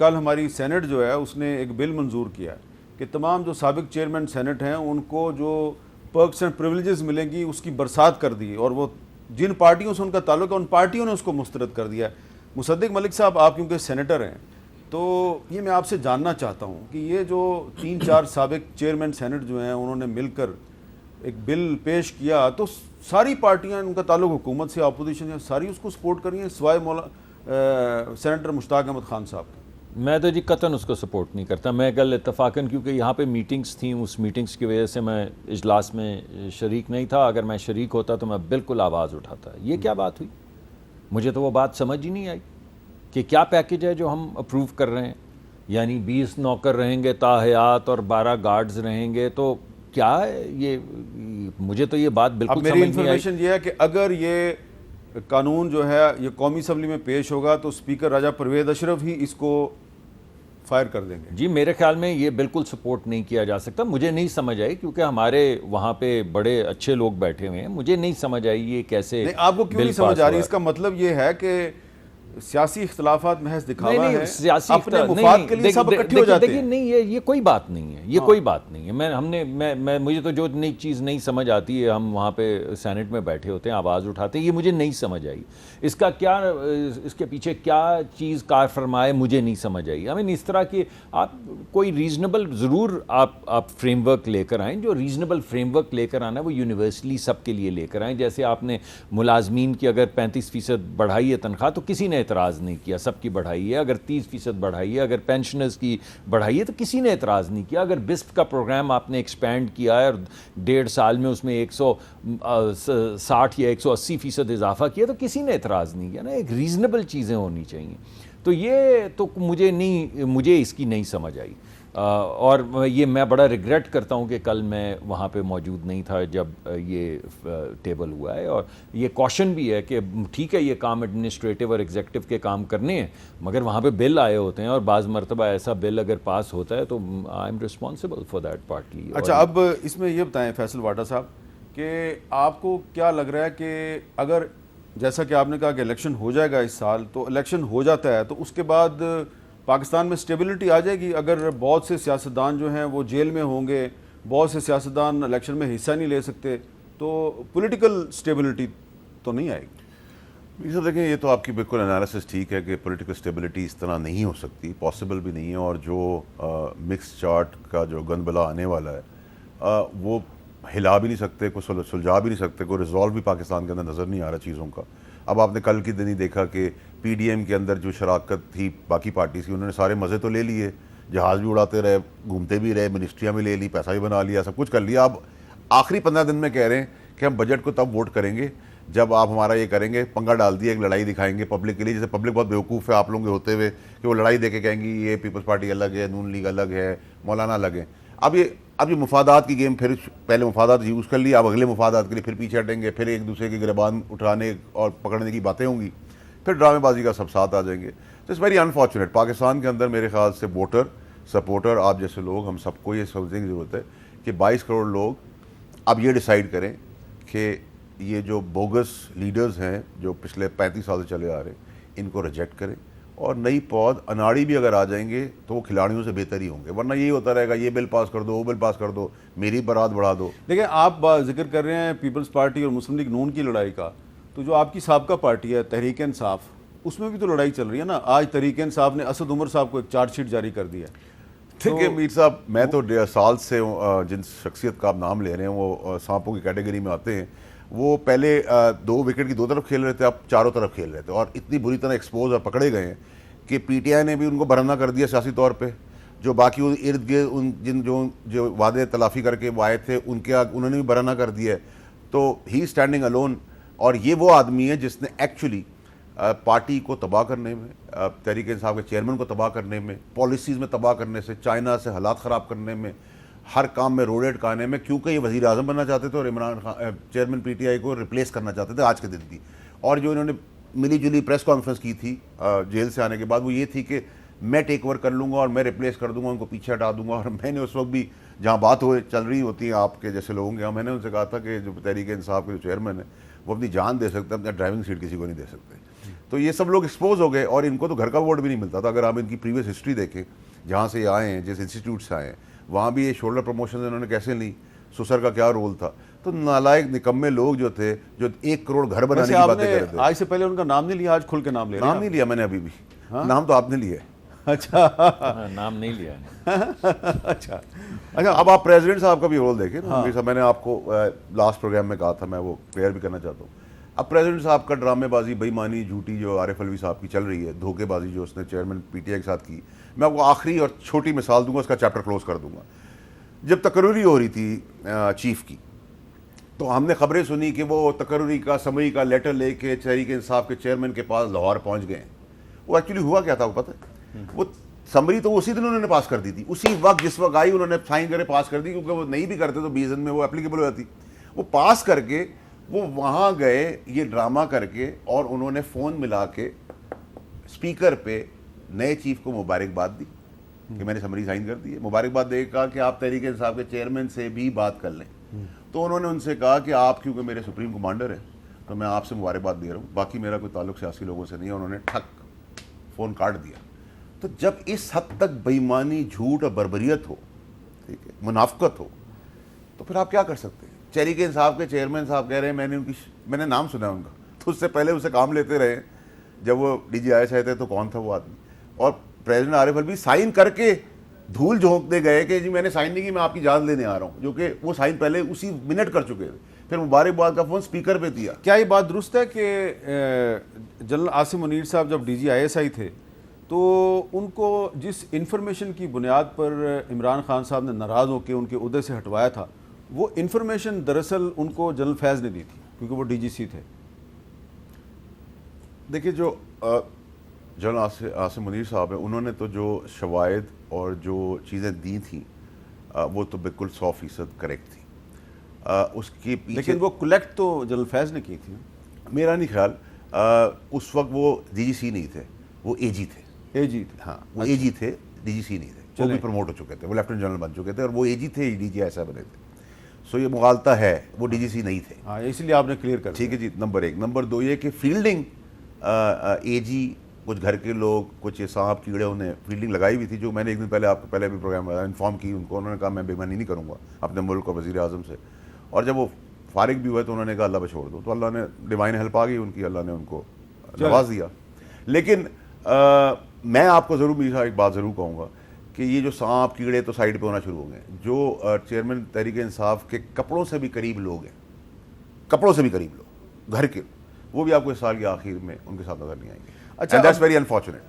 کل ہماری سینٹ جو ہے اس نے ایک بل منظور کیا ہے کہ تمام جو سابق چیئرمین سینٹ ہیں ان کو جو پرکس اینڈ پریولیجز ملیں گی اس کی برسات کر دی، اور وہ جن پارٹیوں سے ان کا تعلق ہے ان پارٹیوں نے اس کو مسترد کر دیا ہے۔ مصدق ملک صاحب، آپ کیونکہ سینیٹر ہیں تو یہ میں آپ سے جاننا چاہتا ہوں کہ یہ جو 3-4 سابق چیئرمین سینٹ جو ہیں انہوں نے مل کر ایک بل پیش کیا، تو ساری پارٹیاں، ان کا تعلق حکومت سے، اپوزیشن سے، ساری اس کو سپورٹ کر رہی ہیں سوائے سینیٹر مشتاق احمد خان صاحب کے۔ میں تو قطعاً اس کو سپورٹ نہیں کرتا۔ میں کل اتفاقاً کیونکہ یہاں پہ میٹنگز تھیں، اس میٹنگز کی وجہ سے میں اجلاس میں شریک نہیں تھا۔ اگر میں شریک ہوتا تو میں بالکل آواز اٹھاتا۔ یہ کیا بات ہوئی؟ مجھے تو وہ بات سمجھ ہی نہیں آئی کہ کیا پیکج ہے جو ہم اپروو کر رہے ہیں۔ یعنی 20 نوکر رہیں گے تاحیات اور 12 گارڈز رہیں گے، تو کیا ہے یہ؟ مجھے تو یہ بات بالکل سمجھ نہیں آئی۔ میری انفارمیشن یہ ہے کہ اگر یہ قانون جو ہے یہ قومی اسمبلی میں پیش ہوگا تو اسپیکر راجہ پرویز اشرف ہی اس کو فائر کر دیں گے۔ جی میرے خیال میں یہ بالکل سپورٹ نہیں کیا جا سکتا۔ مجھے نہیں سمجھ آئی، کیونکہ ہمارے وہاں پہ بڑے اچھے لوگ بیٹھے ہوئے ہیں، مجھے نہیں سمجھ آئی یہ کیسے نہیں، آپ کو کیوں نہیں سمجھ آ رہی؟ اس کا مطلب یہ ہے کہ سیاسی اختلافات محض دکھاوا ہے، اپنے مفاد کے لیے سب اکٹھے ہو جاتے ہیں۔ نہیں، یہ کوئی بات نہیں ہے، یہ کوئی بات نہیں ہے۔ مجھے تو جو نئی چیز نہیں سمجھ آتی ہے، ہم وہاں پہ سینٹ میں بیٹھے ہوتے ہیں، آواز اٹھاتے ہیں، یہ مجھے نہیں سمجھ آئی۔ اس کا کیا، اس کے پیچھے کیا چیز کار فرمائے مجھے نہیں سمجھ آئی۔ اس طرح کی آپ کوئی ریزنیبل ضرور آپ فریم ورک لے کر آئیں، جو ریزنیبل فریم ورک لے کر آنا ہے وہ یونیورسلی سب کے لیے لے کر آئیں۔ جیسے آپ نے ملازمین کی اگر 35% بڑھائی ہے تنخواہ تو کسی نے اعتراض نہیں کیا، سب کی بڑھائی ہے۔ اگر 30% بڑھائی ہے، اگر پینشنرز کی بڑھائی ہے تو کسی نے اعتراض نہیں کیا۔ اگر بسپ کا پروگرام آپ نے ایکسپینڈ کیا ہے اور 1.5 سال میں اس میں 160 یا 180% اضافہ کیا تو کسی نے اعتراض نہیں کیا نا۔ ایک ریزنیبل چیزیں ہونی چاہیے۔ تو یہ تو مجھے اس کی نہیں سمجھ آئی، اور یہ میں بڑا ریگریٹ کرتا ہوں کہ کل میں وہاں پہ موجود نہیں تھا جب یہ ٹیبل ہوا ہے۔ اور یہ کوشن بھی ہے کہ ٹھیک ہے یہ کام ایڈمنسٹریٹو اور ایگزیکٹو کے کام کرنے ہیں، مگر وہاں پہ بل آئے ہوتے ہیں، اور بعض مرتبہ ایسا بل اگر پاس ہوتا ہے تو I am responsible for that partly. اچھا، اب اس میں یہ بتائیں فیصل واٹا صاحب کہ آپ کو کیا لگ رہا ہے کہ اگر جیسا کہ آپ نے کہا کہ الیکشن ہو جائے گا اس سال، تو الیکشن ہو جاتا ہے تو اس کے بعد پاکستان میں سٹیبلٹی آ جائے گی؟ اگر بہت سے سیاستدان جو ہیں وہ جیل میں ہوں گے، بہت سے سیاستدان الیکشن میں حصہ نہیں لے سکتے، تو پولیٹیکل سٹیبلٹی تو نہیں آئے گی؟ سر دیکھیں، یہ تو آپ کی بالکل انالیسس ٹھیک ہے کہ پولیٹیکل سٹیبلٹی اس طرح نہیں ہو سکتی، پاسبل بھی نہیں ہے، اور جو مکس چارٹ کا جو گند بلا آنے والا ہے وہ ہلا بھی نہیں سکتے، کوئی سلجھا بھی نہیں سکتے، کوئی ریزالو بھی پاکستان کے اندر نظر نہیں آ رہا چیزوں کا۔ اب آپ نے کل کی دن ہی دیکھا کہ پی ڈی ایم کے اندر جو شراکت تھی باقی پارٹیز کی، انہوں نے سارے مزے تو لے لیے، جہاز بھی اڑاتے رہے، گھومتے بھی رہے، منسٹریاں بھی لے لی، پیسہ بھی بنا لیا، سب کچھ کر لیا۔ اب آخری 15 دن میں کہہ رہے ہیں کہ ہم بجٹ کو تب ووٹ کریں گے جب آپ ہمارا یہ کریں گے، پنگا ڈال دیا، ایک لڑائی دکھائیں گے پبلک کے لیے۔ جیسے پبلک بہت بیوقوف ہے آپ لوگوں کے ہوتے ہوئے کہ وہ لڑائی دے کے کہیں گی یہ پیپلز پارٹی الگ ہے، نون لیگ الگ ہے، مولانا الگ ہے۔ اب یہ مفادات کی گیم، پھر پہلے مفادات یوز کر لیا، اب اگلے مفادات کے لیے پھر پیچھے ہٹیں گے، پھر ایک دوسرے کے گریبان اٹھانے اور پکڑنے کی باتیں ہوں گی، پھر ڈرامے بازی کا سب ساتھ آ جائیں گے۔ تو اٹس ویری انفارچونیٹ۔ پاکستان کے اندر میرے خیال سے ووٹر، سپورٹر، آپ جیسے لوگ، ہم سب کو یہ سمجھنے کی ضرورت ہے کہ 22 کروڑ لوگ اب یہ ڈیسائیڈ کریں کہ یہ جو بوگس لیڈرز ہیں جو پچھلے 35 سال سے چلے آ رہے ہیں ان کو ریجیکٹ کریں، اور نئی پود اناڑی بھی اگر آ جائیں گے تو وہ کھلاڑیوں سے بہتر ہی ہوں گے، ورنہ یہی ہوتا رہے گا یہ بل پاس کر دو، وہ بل پاس کر دو، میری برات بڑھا دو۔ دیکھیں، آپ ذکر کر رہے ہیں پیپلز پارٹی اور مسلم لیگ نون کی لڑائی کا، تو جو آپ کی سابقہ پارٹی ہے تحریک انصاف، اس میں بھی تو لڑائی چل رہی ہے نا۔ آج تحریک انصاف نے اسد عمر صاحب کو ایک چارج شیٹ جاری کر دیا ہے۔ دیکھیں میر صاحب، میں تو 1.5 سال سے جن شخصیت کا آپ نام لے رہے ہیں وہ سانپوں کی کیٹیگری میں آتے ہیں۔ وہ پہلے 2 وکٹ کی 2 طرف کھیل رہے تھے، اب چاروں طرف کھیل رہے تھے، اور اتنی بری طرح ایکسپوز اور پکڑے گئے ہیں کہ پی ٹی آئی نے بھی ان کو برہنہ کر دیا سیاسی طور پہ۔ جو باقی ارد گرد جو وعدے تلافی کر کے وہ آئے تھے انہوں نے بھی برہنہ کر دیا ہے۔ تو ہی اسٹینڈنگ الون، اور یہ وہ آدمی ہے جس نے ایکچولی پارٹی کو تباہ کرنے میں، تحریک انصاف کے چیئرمین کو تباہ کرنے میں، پالیسیز میں تباہ کرنے سے، چائنا سے حالات خراب کرنے میں، ہر کام میں روڈ کانے میں، کیونکہ یہ وزیر اعظم بننا چاہتے تھے اور Imran Khan chairman P T I کو ریپلیس کرنا چاہتے تھے آج کے دن بھی۔ اور جو انہوں نے ملی جلی پریس کانفرنس کی تھی جیل سے آنے کے بعد، وہ یہ تھی کہ میں ٹیک اوور کر لوں گا اور میں ریپلیس کر دوں گا، ان کو پیچھے ہٹا دوں گا۔ اور میں نے اس وقت بھی جہاں بات چل رہی ہوتی ہے آپ کے جیسے لوگوں کے، میں نے ان سے کہا تھا کہ جو تحریک انصاف کے جو چیئرمین ہے وہ اپنی جان دے سکتے ہیں، اپنا ڈرائیونگ سیٹ کسی کو نہیں دے سکتے۔ تو یہ سب لوگ ایکسپوز ہو گئے اور ان کو تو گھر کا ووٹ بھی نہیں ملتا تھا. اگر آپ ان کی پریویس ہسٹری دیکھیں جہاں سے یہ آئے ہیں, جس انسٹیٹیوٹ سے آئے ہیں, وہاں بھی یہ شولڈر پروموشن انہوں نے کیسے لی, سسر کا کیا رول تھا. تو نالائق نکمے لوگ جو تھے جو 1 کروڑ گھر بنانے کی باتیں کر رہے تھے. آج سے پہلے ان کا نام نہیں لیا, آج کھل کے نام لے رہے ہیں. نام نہیں لیا میں نے ابھی بھی, نام تو آپ نے لیا ہے. اچھا نام نہیں لیا اچھا اچھا, اب آپ پریزیڈنٹ صاحب کا بھی رول دیکھیں. میں نے آپ کو لاسٹ پروگرام میں کہا تھا, میں وہ کلیئر بھی کرنا چاہتا ہوں. اب پریزیڈنٹ صاحب کا ڈرامے بازی, بے ایمانی, جھوٹی جو عارف الوی صاحب کی چل رہی ہے, دھوکے بازی جو اس نے چیئرمین پی ٹی آئی کے ساتھ کی, میں آپ کو آخری اور چھوٹی مثال دوں گا, اس کا چیپٹر کلوز کر دوں گا. جب تقرری ہو رہی تھی چیف کی, تو ہم نے خبریں سنی کہ وہ تقرری کا سمری کا لیٹر لے کے تحریک انصاف کے چیئرمین کے پاس لاہور پہنچ گئے. وہ ایکچولی ہوا کیا تھا وہ پتہ ہے, وہ سمری تو اسی دن انہوں نے پاس کر دی تھی, اسی وقت جس وقت آئی انہوں نے سائن کرے پاس کر دی, کیونکہ وہ نہیں بھی کرتے تو 20 دن میں وہ اپلیکیبل ہو جاتی. وہ پاس کر کے وہ وہاں گئے یہ ڈرامہ کر کے, اور انہوں نے فون ملا کے اسپیکر پہ نئے چیف کو مبارکباد دی کہ میں نے سمری سائن کر دی ہے. مبارکباد دے کے کہا کہ آپ تحریک انصاف کے چیئرمین سے بھی بات کر لیں. تو انہوں نے ان سے کہا کہ آپ کیونکہ میرے سپریم کمانڈر ہیں تو میں آپ سے مبارکباد دے رہا ہوں, باقی میرا کوئی تعلق سیاسی لوگوں سے نہیں ہے. انہوں نے ٹھک فون کاٹ دیا. تو جب اس حد تک بے ایمانی, جھوٹ اور بربریت ہو, ٹھیک ہے, منافقت ہو, تو پھر آپ کیا کر سکتے ہیں. تحریک انصاف کے چیئرمین صاحب کہہ رہے ہیں میں نے نام سنا ہے ان کا, تو اس سے پہلے اسے کام لیتے رہے. جب وہ ڈی جی آئی تھے تو کون تھا وہ آدمی, اور پریزیڈنٹ عارف الوی سائن کر کے دھول جھونکتے گئے کہ جی میں نے سائن نہیں کی, میں آپ کی جان لینے آ رہا ہوں, جو کہ وہ سائن پہلے اسی منٹ کر چکے تھے. پھر مبارکباد کا فون اسپیکر پہ دیا. کیا یہ بات درست ہے کہ جنرل عاصم منیر صاحب جب D G I S I تھے تو ان کو جس انفارمیشن کی بنیاد پر عمران خان صاحب نے ناراض ہو کے ان کے عہدے سے ہٹوایا تھا, وہ انفارمیشن دراصل ان کو جنرل فیض نے دی تھی کیونکہ وہ ڈی جی سی تھے؟ دیکھیے, جو جنرل عاصم منیر صاحب ہیں, انہوں نے تو جو شواہد اور جو چیزیں دی تھیں وہ تو بالکل 100% کریکٹ تھی. اس کے پیچھے لیکن وہ کلیکٹ تو جنرل فیض نے کی تھی. میرا نہیں خیال, اس وقت وہ ڈی جی سی نہیں تھے, وہ اے جی تھے. اے جی تھے, ہاں وہ اے جی تھے, ڈی جی سی نہیں تھے. وہ بھی پروموٹ ہو چکے تھے, وہ لیفٹنٹ جنرل بن چکے تھے, اور وہ اے جی تھے, ڈی جی ایسا بنے تھے. سو یہ مغالطہ ہے, وہ ڈی جی سی نہیں تھے. ہاں اس لیے آپ نے کلیئر کر. ٹھیک ہے جی, نمبر 1. نمبر 2 یہ کہ فیلڈنگ اے جی, کچھ گھر کے لوگ, کچھ سانپ کیڑے, انہیں فیلڈنگ لگائی ہوئی تھی, جو میں نے ایک دن پہلے آپ کو پہلے بھی پروگرام انفارم کی ان کو. انہوں نے کہا میں بے ایمانی نہیں کروں گا اپنے ملک اور وزیر اعظم سے, اور جب وہ فارغ بھی ہوئے تو انہوں نے کہا اللہ پہ چھوڑ دو, تو اللہ نے ڈیوائن ہیلپ آ گئی ان کی, اللہ نے ان کو نواز دیا. لیکن میں آپ کو ضرور میرا ایک بات ضرور کہوں گا کہ یہ جو سانپ کیڑے تو سائڈ پہ ہونا شروع ہو گئے. جو چیئرمین تحریک انصاف کے کپڑوں سے بھی قریب لوگ ہیں, کپڑوں سے بھی قریب لوگ گھر کے, وہ بھی آپ کو اس سال کے آخر میں ان کے ساتھ نظر نہیں آئیں گے. اچھا, دیٹس ویری انفارچونیٹ.